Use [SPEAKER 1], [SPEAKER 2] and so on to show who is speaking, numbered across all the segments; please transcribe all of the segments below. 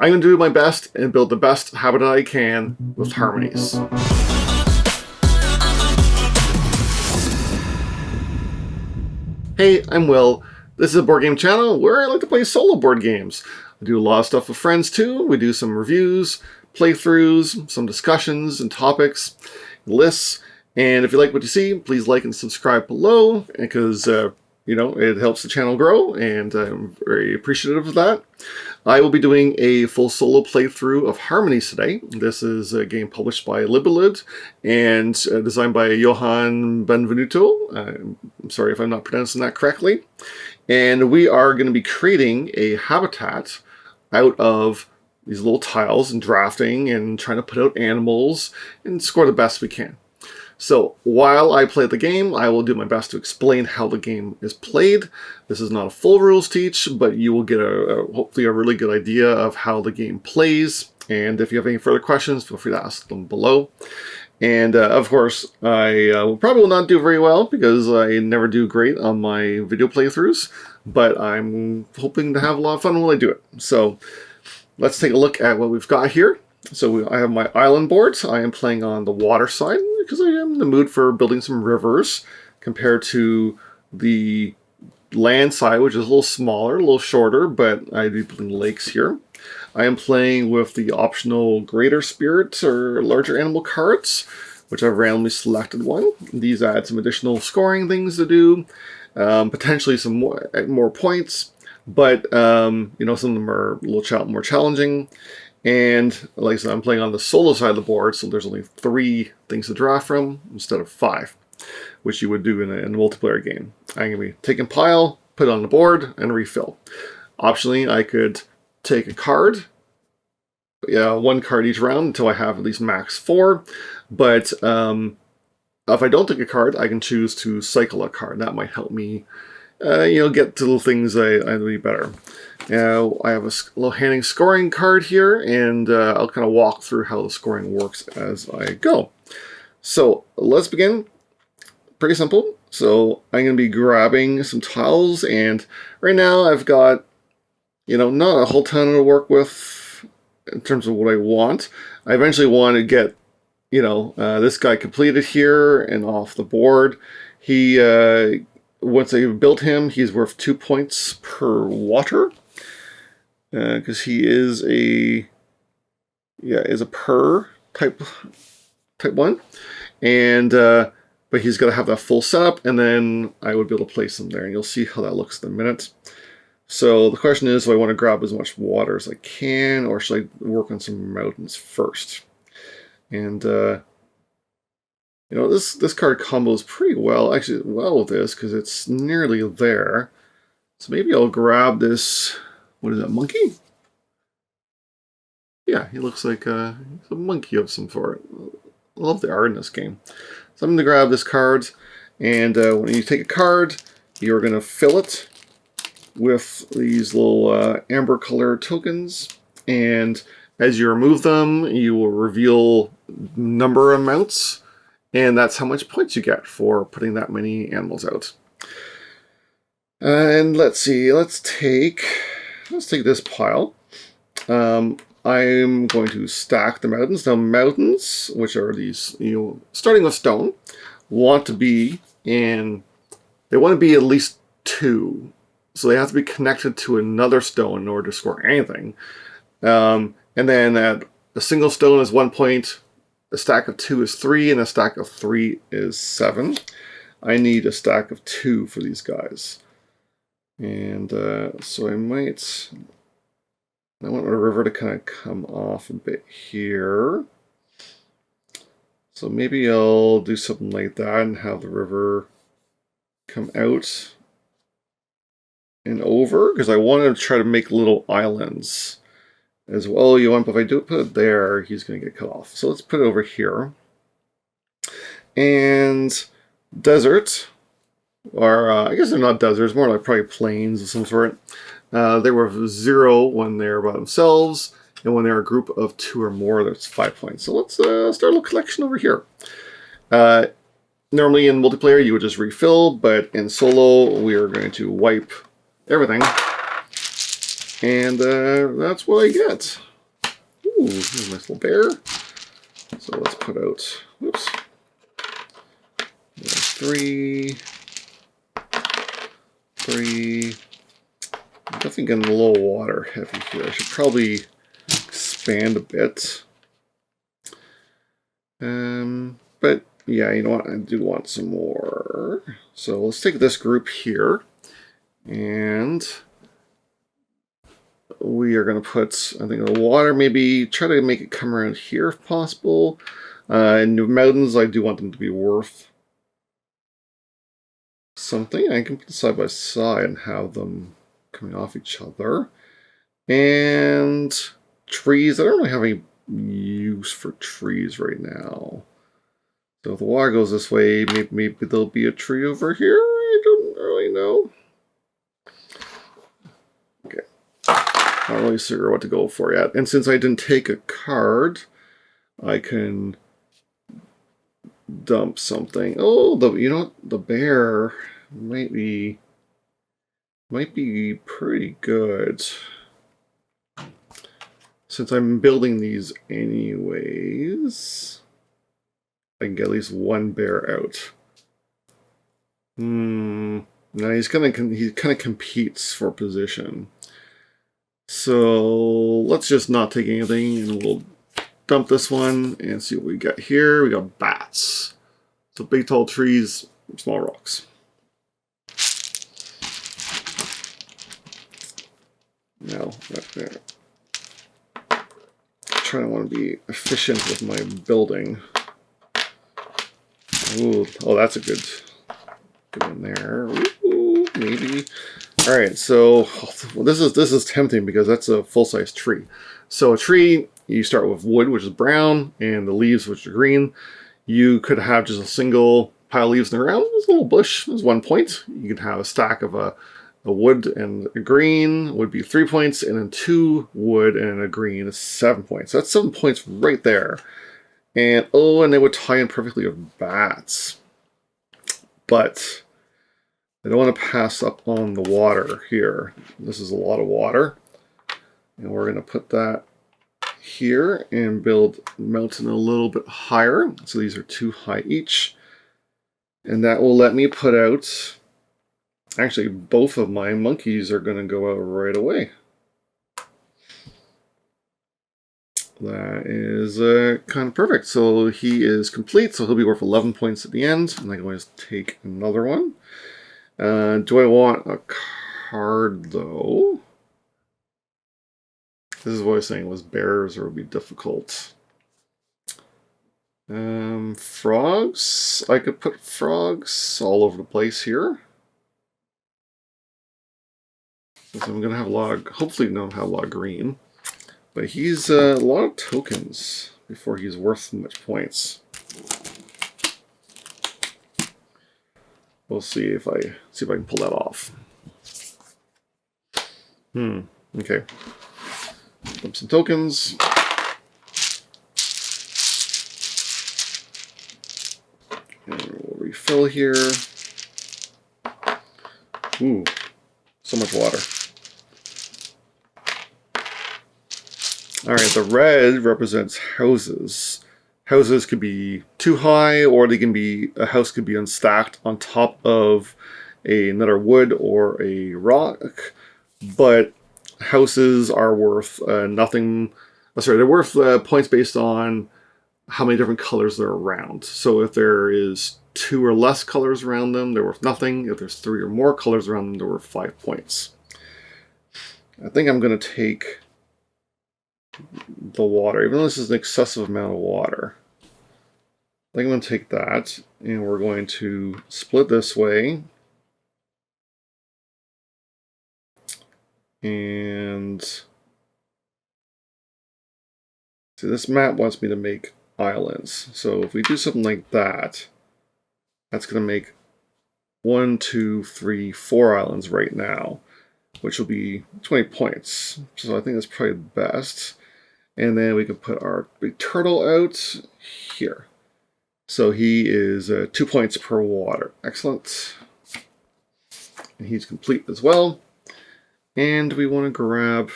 [SPEAKER 1] I'm going to do my best and build the best habitat I can with Harmonies. Hey, I'm Will. This is a board game channel where I like to play solo board games. I do a lot of stuff with friends too. We do some reviews, playthroughs, some discussions and topics, lists. And if you like what you see, please like and subscribe below because, it helps the channel grow and I'm very appreciative of that. I will be doing a full solo playthrough of Harmonies today. This is a game published by Libelud and designed by Johan Benvenuto. I'm sorry if I'm not pronouncing that correctly. And we are going to be creating a habitat out of these little tiles and drafting and trying to put out animals and score the best we can. So while I play the game, I will do my best to explain how the game is played. This is not a full rules teach, but you will get hopefully a really good idea of how the game plays. And if you have any further questions, feel free to ask them below. And of course, I probably will not do very well because I never do great on my video playthroughs, but I'm hoping to have a lot of fun when I do it. So let's take a look at what we've got here. So I have my island board. I am playing on the water side because I am in the mood for building some rivers compared to the land side, which is a little smaller, a little shorter, but I do building lakes here. I am playing with the optional greater spirit or larger animal cards, which I've randomly selected one. These add some additional scoring things to do, potentially some more points, but some of them are a little more challenging. And like I said, I'm playing on the solo side of the board, so there's only 3 things to draw from instead of 5, which you would do in a multiplayer game. I'm going to be taking pile, put it on the board, and refill. Optionally, I could take a card, 1 card each round until I have at least max 4. But if I don't take a card, I can choose to cycle a card. That might help me, get to the things I do better. I have a little handing scoring card here, and I'll kind of walk through how the scoring works as I go. So let's begin. Pretty simple. So I'm going to be grabbing some tiles, and right now I've got, not a whole ton to work with in terms of what I want. I eventually want to get, this guy completed here and off the board. He, once I built him, he's worth 2 points per water. Because he is a per type 1, and but he's got to have that full setup, and then I would be able to place him there, and you'll see how that looks in a minute. So the question is, do I want to grab as much water as I can, or should I work on some mountains first? And this card combos pretty well, actually well with this because it's nearly there. So maybe I'll grab this. What is that, monkey? Yeah, he looks like he's a monkey of some sort. I love the art in this game. So I'm going to grab this card, and when you take a card, you're going to fill it with these little amber color tokens, and as you remove them, you will reveal number amounts, and that's how much points you get for putting that many animals out. And let's see, let's take this pile. I'm going to stack the mountains. Now mountains, which are these, starting with stone, they want to be at least 2. So they have to be connected to another stone in order to score anything. And then a single stone is 1 point, a stack of 2 is 3, and a stack of 3 is 7. I need a stack of 2 for these guys. And so I want my river to kind of come off a bit here. So maybe I'll do something like that and have the river come out and over, because I want to try to make little islands as well. But if I do put it there, he's going to get cut off. So let's put it over here. And desert. Or I guess they're not deserts, more like probably plains of some sort. They were 0 when they're by themselves, and when they're a group of 2 or more, that's 5 points. So let's start a little collection over here. Normally in multiplayer, you would just refill, but in solo, we are going to wipe everything. And that's what I get. Ooh, here's a nice little bear. So let's put out, whoops, 3. I'm definitely getting a little water heavy here. I should probably expand a bit. But yeah, you know what? I do want some more. So let's take this group here, and we are going to put, I think, the water, maybe try to make it come around here if possible. In the mountains, I do want them to be worth something. I can put them side by side and have them coming off each other. And trees, I don't really have any use for trees right now. So if the water goes this way, maybe there'll be a tree over here. I don't really know. Okay. Not really sure what to go for yet. And since I didn't take a card, I can dump something. Oh, you know what? The bear might be pretty good. Since I'm building these anyways, I can get at least one bear out. No, he kind of competes for position. So let's just not take anything, and we'll dump this one and see what we got here. We got bats. So big tall trees, small rocks. Now, I want to be efficient with my building. Ooh, oh, that's a good one there. Ooh, maybe. All right, so well, this is tempting because that's a full-size tree. So a tree, you start with wood, which is brown, and the leaves, which are green. You could have just a single pile of leaves in the ground. There's a little bush. There's 1 point. You could have a stack of a wood and a green would be 3 points, and then 2 wood and a green is 7 points. So that's 7 points right there. And oh, and they would tie in perfectly with bats. But I don't want to pass up on the water here. This is a lot of water. And we're going to put that here and build mountain a little bit higher. So these are 2 high each. And that will let me put out, actually both of my monkeys are going to go out right away. That is kind of perfect. So he is complete, so he'll be worth 11 points at the end. And I can always take another one. Do I want a card, though? This is what I was saying, was bears or would be difficult. Frogs? I could put frogs all over the place here. So I'm going to have a lot of, hopefully not have a lot of green. But he's a lot of tokens before he's worth much points. We'll see if I can pull that off. Okay. Dump some tokens. And we'll refill here. Ooh, so much water. All right, the red represents houses. Houses could be too high, or they can be, a house could be unstacked on top of another wood or a rock. But houses are worth nothing. Sorry, they're worth points based on how many different colors they're around. So if there is 2 or less colors around them, they're worth nothing. If there's 3 or more colors around them, they're worth 5 points. I think I'm going to take the water, even though this is an excessive amount of water. I think I'm going to take that, and we're going to split this way. And see, this map wants me to make islands. So if we do something like that, that's going to make 1, 2, 3, 4 islands right now, which will be 20 points. So I think that's probably the best. And then we can put our big turtle out here. So he is 2 points per water. Excellent. And he's complete as well. And we want to grab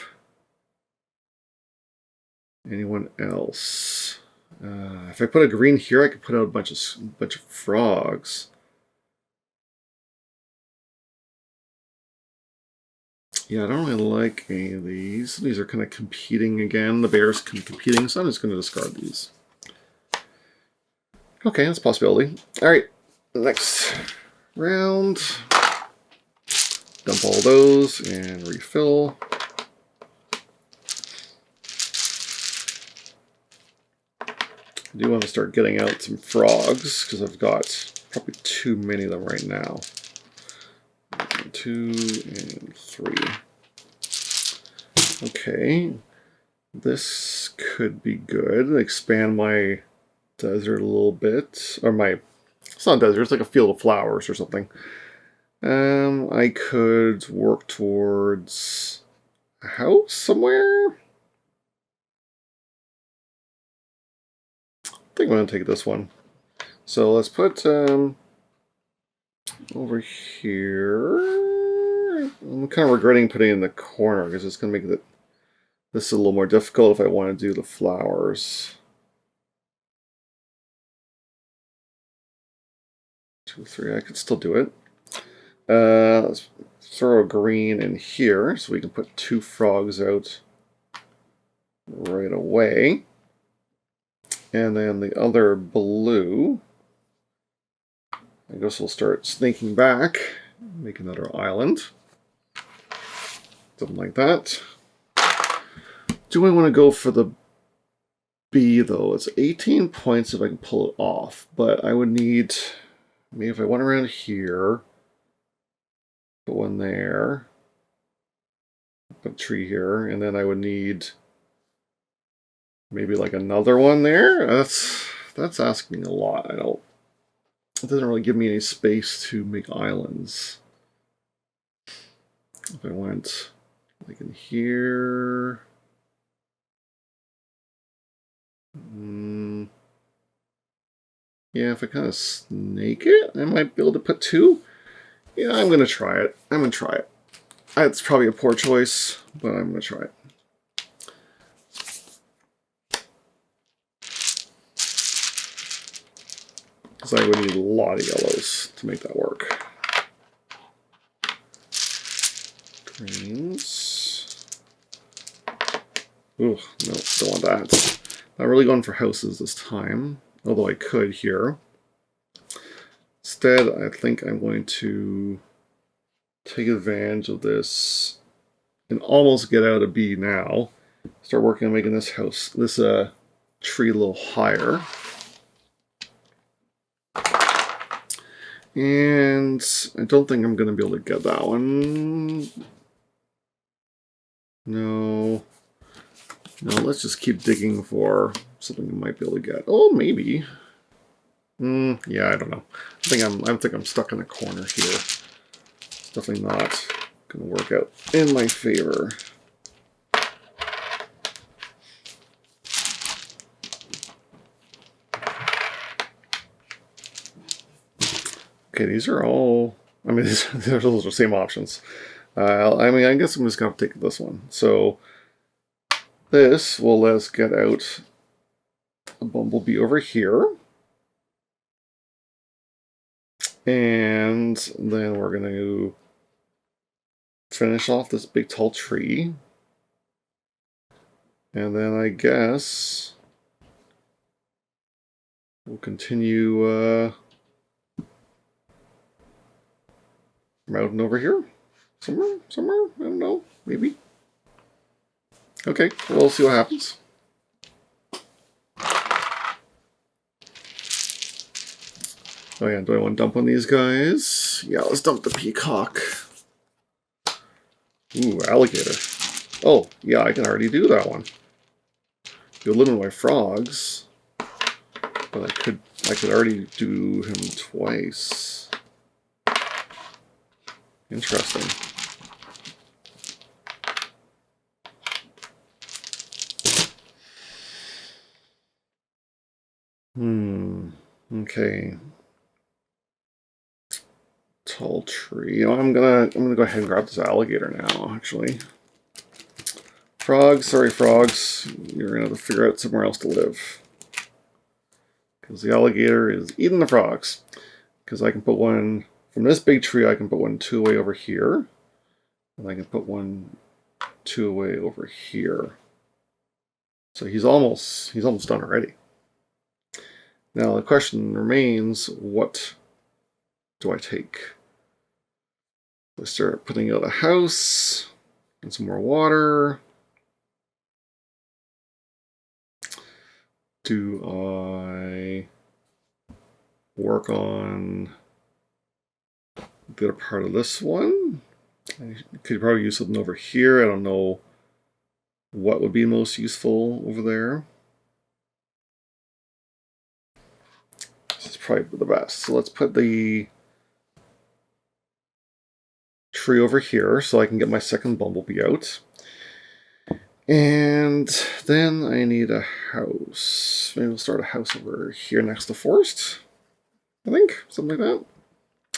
[SPEAKER 1] Anyone else? If I put a green here, I could put out a bunch of frogs. Yeah, I don't really like any of these. These are kind of competing again. The bears competing, so I'm just going to discard these. Okay, that's a possibility. All right, next round. Dump all those and refill. I do want to start getting out some frogs because I've got probably too many of them right now. 1, 2, and 3. Okay, this could be good. Expand my desert a little bit, or it's not desert, it's like a field of flowers or something. I could work towards a house somewhere. I think I'm going to take this one. So let's put over here. I'm kind of regretting putting it in the corner because it's going to make this a little more difficult if I want to do the flowers. 2, 3, I could still do it. Let's throw a green in here so we can put 2 frogs out right away. And then the other blue, I guess we'll start snaking back, make another island. Something like that. Do I want to go for the B though? It's 18 points if I can pull it off, but I would need, maybe if I went around here, put one there, put a tree here, and then I would need maybe like another one there. That's asking a lot. It doesn't really give me any space to make islands. If I went like in here, yeah, if I kind of snake it, I might be able to put 2. Yeah, I'm gonna try it. It's probably a poor choice, but I'm gonna try it. Because I would need a lot of yellows to make that work. Greens. Ooh, no, don't want that. Not really going for houses this time, although I could here. Instead, I think I'm going to take advantage of this and almost get out a B now. Start working on making this house, this tree a little higher. And I don't think I'm going to be able to get that one. No, let's just keep digging for something I might be able to get. Oh, maybe. Yeah, I don't know. I think I'm stuck in a corner here. It's definitely not going to work out in my favor. Okay, these are all, I mean, those are the same options. I mean, I guess I'm just going to take this one. So this will let us get out a bumblebee over here. And then we're going to finish off this big tall tree. And then I guess we'll continue mountain over here. Somewhere, I don't know, maybe. Okay, we'll see what happens. Oh yeah, do I want to dump on these guys? Yeah, let's dump the peacock. Ooh, alligator. Oh, yeah, I can already do that one. You limit my frogs, but I could already do him twice. Interesting. Okay. Tall tree. You know, I'm gonna go ahead and grab this alligator now, actually. Frogs, sorry frogs, you're going to have to figure out somewhere else to live. Because the alligator is eating the frogs. Because I can put one, from this big tree, I can put one 2 away over here. And I can put one 2 away over here. So he's almost done already. Now the question remains, what do I take? I start putting out a house and some more water. Do I work on the other part of this one? I could probably use something over here. I don't know what would be most useful over there. This is probably the best. So let's put the tree over here so I can get my second bumblebee out. And then I need a house. Maybe we'll start a house over here next to forest. I think, something like that.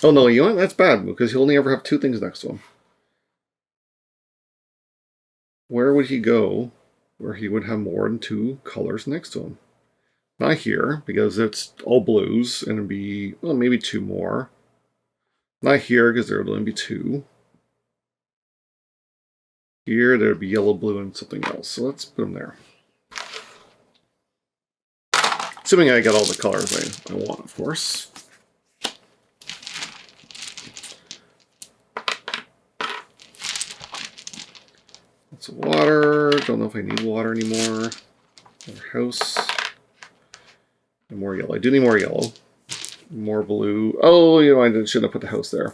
[SPEAKER 1] Oh no, you know what? That's bad because he'll only ever have 2 things next to him. Where would he go where he would have more than 2 colors next to him? Not here, because it's all blues, and it'd be, well, maybe 2 more. Not here, because there would only be 2. Here, there'd be yellow, blue, and something else. So let's put them there. Assuming I get all the colors I want, of course. Lots of water. Don't know if I need water anymore. Another house. And more yellow. I do need more yellow. More blue. Oh, you know, I shouldn't have put the house there.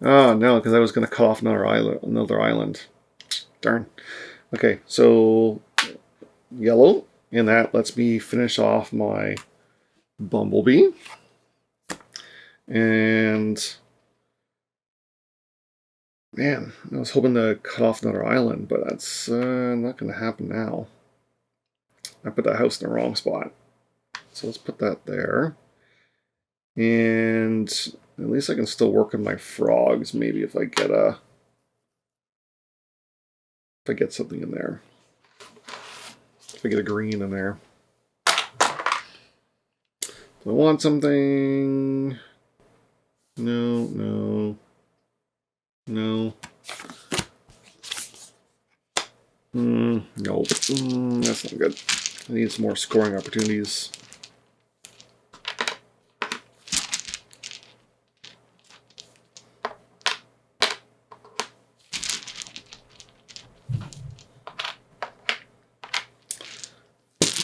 [SPEAKER 1] Oh, no, because I was going to cut off another island. Darn. Okay, so yellow, and that lets me finish off my bumblebee. And man, I was hoping to cut off another island, but that's not going to happen now. I put that house in the wrong spot. So let's put that there. And at least I can still work on my frogs, maybe if I get something in there. If I get a green in there. Do I want something? No, no. No. Nope. That's not good. I need some more scoring opportunities.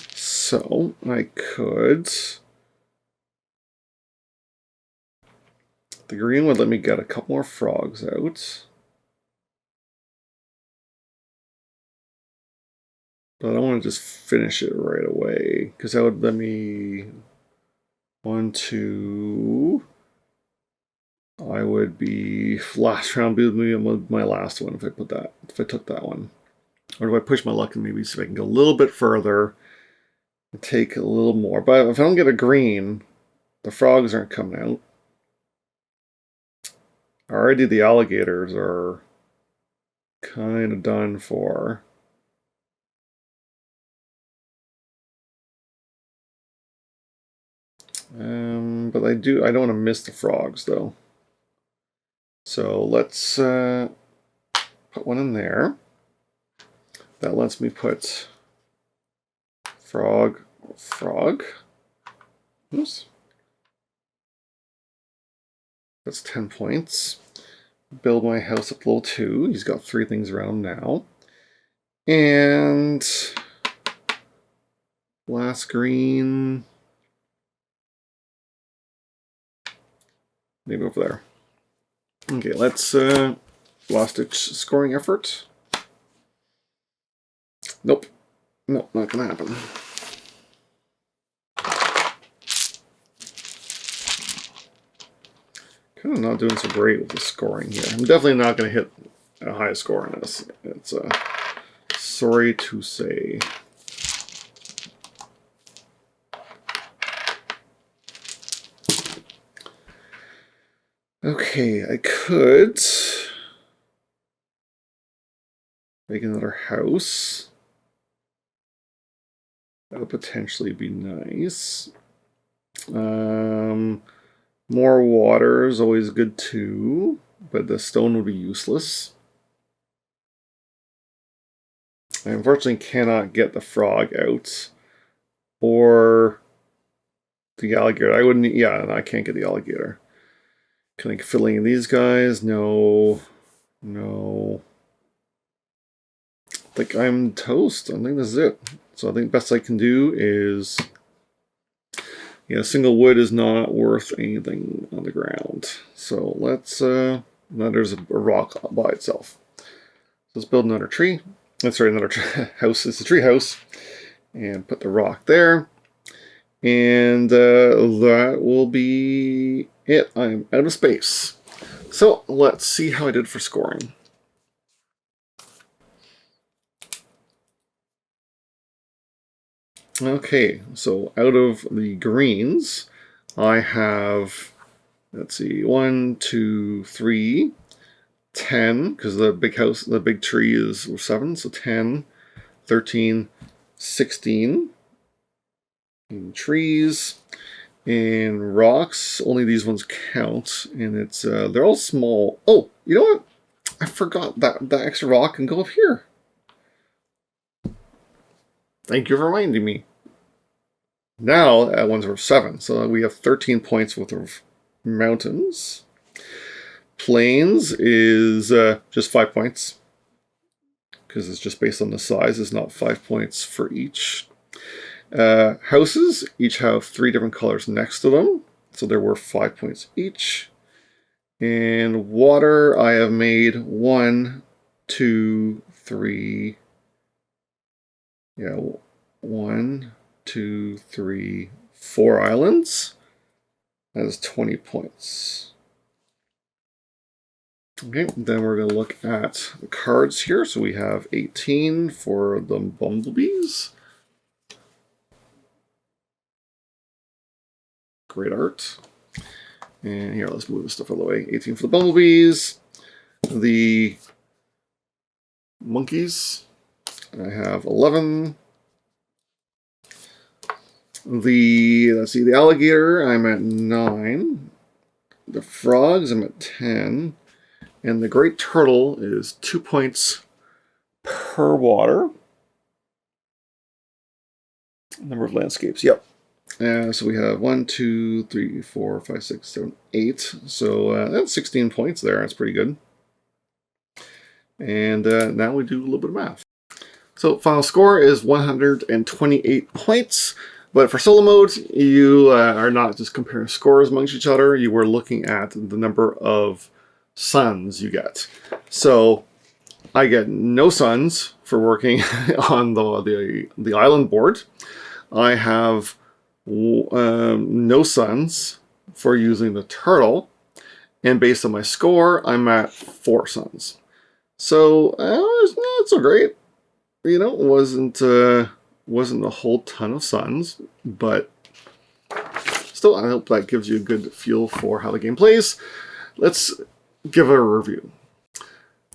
[SPEAKER 1] So I could. The green would let me get a couple more frogs out. But I don't want to just finish it right away, because that would let me 1, 2. I would be last round be my last one if I took that one. Or do I push my luck and maybe see if I can go a little bit further and take a little more? But if I don't get a green, the frogs aren't coming out. Already the alligators are kind of done for. But I don't want to miss the frogs though. So let's put one in there. That lets me put frog. Oops. That's 10 points. Build my house up level 2. He's got 3 things around him now. And last green. Maybe over there. Okay, let's last ditch scoring effort. Nope. Nope, not gonna happen. Kind of not doing so great with the scoring here. I'm definitely not gonna hit a high score on this. It's sorry to say. Okay, I could Make another house. That would potentially be nice. More water is always good too, but the stone would be useless. I unfortunately cannot get the frog out. Or the alligator. I wouldn't, yeah, I can't get the alligator. Can I fill in these guys? No. No. I think I'm toast. I think this is it. So I think best I can do is, yeah, single wood is not worth anything on the ground. So let's, now there's a rock by itself. So let's build another tree. Sorry, another house. It's a tree house. And put the rock there. And that will be it. I'm out of space. So let's see how I did for scoring. Okay, so out of the greens, I have, let's see, 1, 2, 3, 10, because the big house, the big tree is 7, so 10, 13, 16 in trees. And rocks, only these ones count, and it's they're all small. Oh, you know what? I forgot that extra rock can go up here. Thank you for reminding me. Now that one's worth 7, so we have 13 points worth of mountains. Plains is just 5 points, because it's just based on the size. It's not 5 points for each. Houses each have 3 different colors next to them, so they're worth 5 points each. And water, I have made 1, 2, 3. Yeah, 1, 2, 3, 4 islands. That is 20 points. Okay, then we're going to look at the cards here. So we have 18 for the bumblebees. Great art. And here, let's move this stuff out of the way. 18 for the bumblebees. The monkeys, I have 11. Let's see, the alligator, I'm at 9. The frogs, I'm at 10. And the great turtle is 2 points per water. Number of landscapes, yep. So we have 1, 2, 3, 4, 5, 6, 7, 8. So that's 16 points there. That's pretty good. And now we do a little bit of math. So final score is 128 points. But for solo mode, you are not just comparing scores amongst each other. You are looking at the number of suns you get. So I get no suns for working on the island board. I have no suns for using the turtle, and based on my score, I'm at 4 suns. So it's not so great. You know, it wasn't a whole ton of suns, but still, I hope that gives you a good feel for how the game plays. Let's give it a review.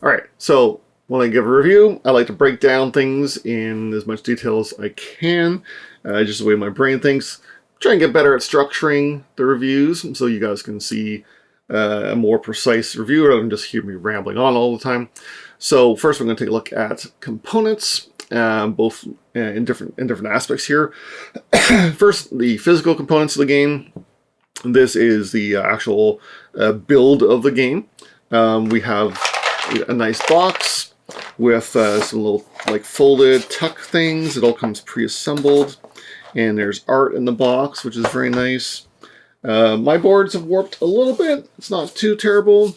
[SPEAKER 1] All right, so when I give a review, I like to break down things in as much detail as I can, just the way my brain thinks. Try and get better at structuring the reviews so you guys can see a more precise review rather than just hear me rambling on all the time. So first, we're going to take a look at components, both in different aspects here. First, the physical components of the game. This is the actual build of the game. We have a nice box with some little like folded tuck things. It all comes pre-assembled, and there's art in the box, which is very nice. My boards have warped a little bit. It's not too terrible,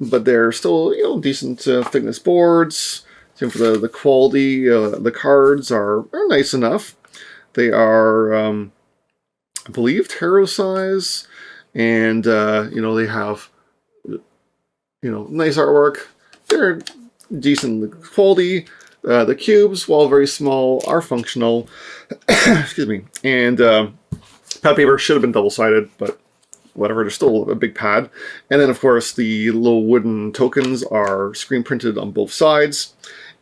[SPEAKER 1] but they're still, you know, decent thickness boards. Same for the quality. The cards are nice enough. They are, I believe, tarot size, and you know, they have, you know, nice artwork. They're decent quality. The cubes, while very small, are functional. Excuse me. And pad paper should have been double-sided, but whatever, there's still a big pad. And then, of course, the little wooden tokens are screen printed on both sides.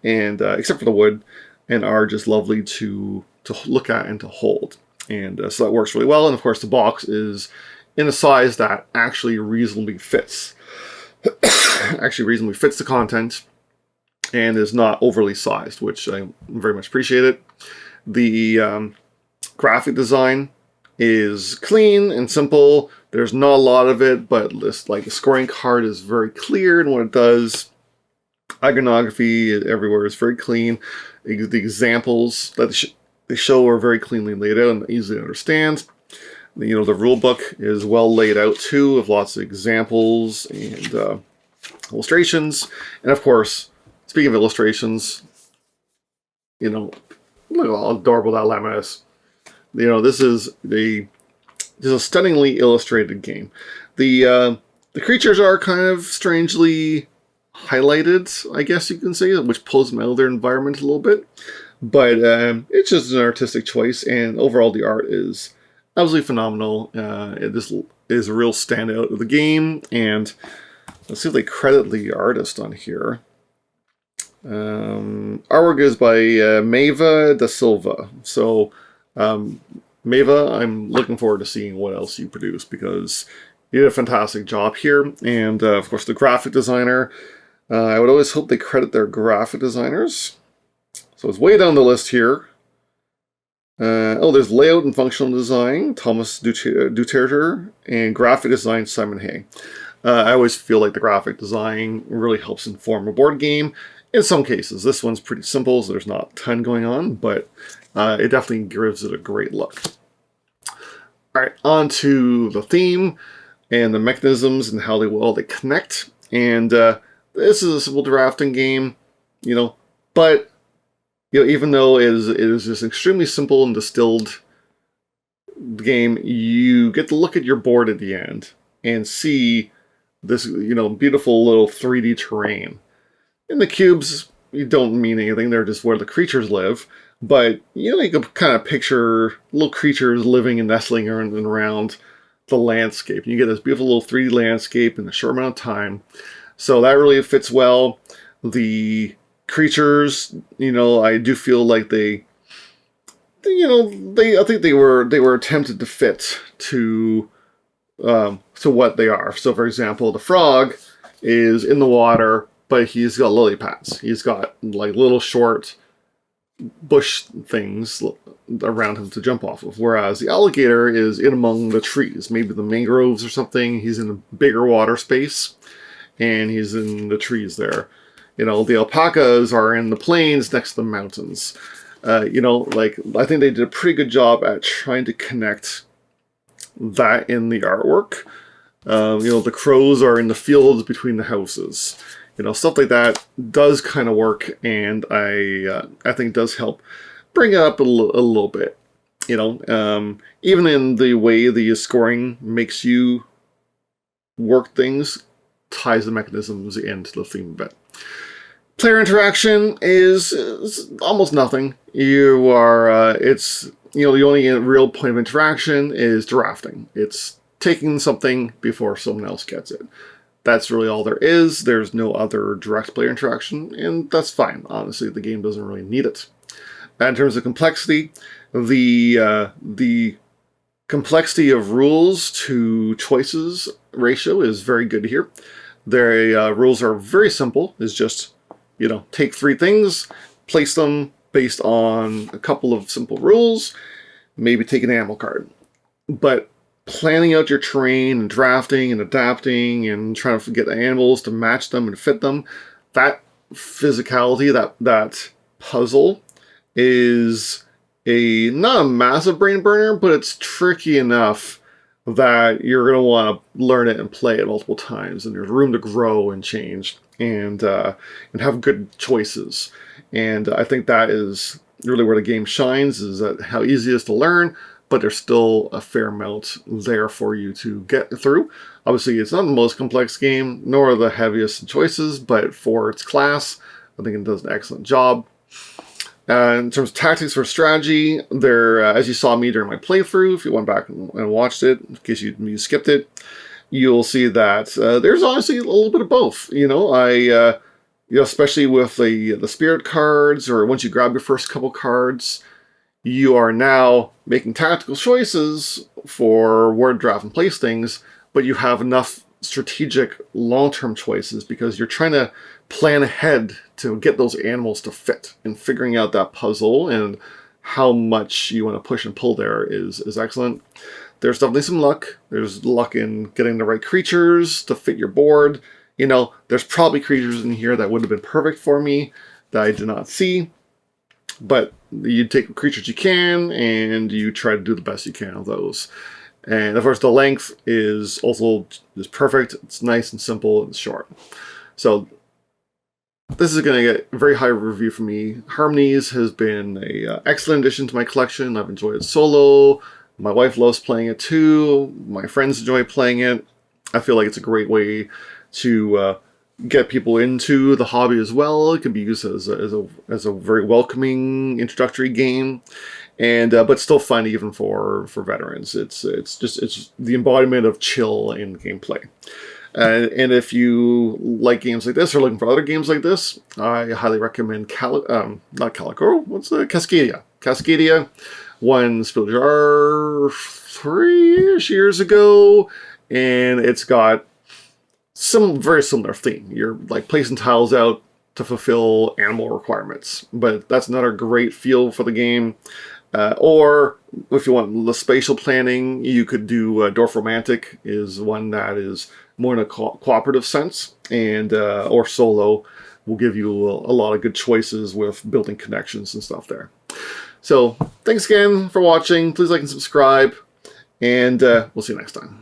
[SPEAKER 1] and except for the wood, and are just lovely to look at and to hold. And so that works really well. And of course, the box is in a size that actually reasonably fits. Actually reasonably fits the content and is not overly sized, which I very much appreciate it. The graphic design is clean and simple. There's not a lot of it, but this, like, the scoring card is very clear in what it does. Iconography everywhere is very clean. The examples that they show are very cleanly laid out and easy to understand. You know, the rule book is well laid out too, with lots of examples and illustrations. And of course, speaking of illustrations, you know, look how adorable that lemon is. You know, this is a stunningly illustrated game. The creatures are kind of strangely highlighted, I guess you can say, which pulls them out of their environment a little bit. But it's just an artistic choice, and overall the art is absolutely phenomenal. This is a real standout of the game, and let's see if they credit the artist on here. Artwork is by Meva da Silva. So, Meva, I'm looking forward to seeing what else you produce, because you did a fantastic job here. And of course, the graphic designer. I would always hope they credit their graphic designers. So it's way down the list here. There's layout and functional design, Thomas Duterter, and graphic design, Simon Hay. I always feel like the graphic design really helps inform a board game. In some cases, this one's pretty simple, so there's not a ton going on, but it definitely gives it a great look. All right, on to the theme and the mechanisms and how they connect. And this is a simple drafting game, you know, but even though it is just extremely simple and distilled game, you get to look at your board at the end and see this, beautiful little 3D terrain. And the cubes, you don't mean anything. They're just where the creatures live. But, you can kind of picture little creatures living and nestling around the landscape. And you get this beautiful little 3D landscape in a short amount of time. So that really fits well. The creatures, I do feel like I think they were attempted to fit to what they are. So, for example, the frog is in the water, but he's got lily pads. He's got like little short bush things around him to jump off of. Whereas the alligator is in among the trees, maybe the mangroves or something. He's in a bigger water space, and he's in the trees there. The alpacas are in the plains next to the mountains. I think they did a pretty good job at trying to connect that in the artwork. The crows are in the fields between the houses. Stuff like that does kind of work, and I think does help bring it up a little bit. Even in the way the scoring makes you work things, ties the mechanisms into the theme a bit. Player interaction is almost nothing. You are, the only real point of interaction is drafting. It's taking something before someone else gets it. That's really all there is. There's no other direct player interaction, and that's fine. Honestly, the game doesn't really need it. In terms of complexity, the complexity of rules to choices ratio is very good here. Their rules are very simple. It's just, take 3 things, place them based on a couple of simple rules, maybe take an animal card. But planning out your terrain and drafting and adapting and trying to get the animals to match them and fit them, that physicality, that puzzle is not a massive brain burner, but it's tricky enough that you're going to want to learn it and play it multiple times, and there's room to grow and change and have good choices. And I think that is really where the game shines, is that how easy it is to learn, but there's still a fair amount there for you to get through. Obviously, it's not the most complex game, nor the heaviest choices, but for its class, I think it does an excellent job. In terms of tactics for strategy, there, as you saw me during my playthrough, if you went back and watched it, in case you skipped it, you'll see that there's honestly a little bit of both. You know, especially with the spirit cards, or once you grab your first couple cards, you are now making tactical choices for where to draft and place things, but you have enough strategic long-term choices because you're trying to plan ahead to get those animals to fit, and figuring out that puzzle and how much you want to push and pull there is excellent. There's definitely some luck. There's luck in getting the right creatures to fit your board. You know, there's probably creatures in here that would have been perfect for me that I did not see. But you take the creatures you can, and you try to do the best you can of those. And of course, the length is also just perfect. It's nice and simple and short. So this is going to get a very high review from me. Harmonies has been an excellent addition to my collection. I've enjoyed it solo. My wife loves playing it too. My friends enjoy playing it. I feel like it's a great way to get people into the hobby as well. It can be used as a very welcoming introductory game, and but still fun even for veterans. It's the embodiment of chill in gameplay. And if you like games like this or looking for other games like this, I highly recommend not Calico. What's the Cascadia? Cascadia won Spill Jar 3-ish years ago, and it's got some very similar theme. You're like placing tiles out to fulfill animal requirements, but that's another great feel for the game. Or if you want the spatial planning, you could do Dorf Romantic is one that is more in a cooperative sense, and or solo will give you a lot of good choices with building connections and stuff there. So thanks again for watching. Please like and subscribe, and we'll see you next time.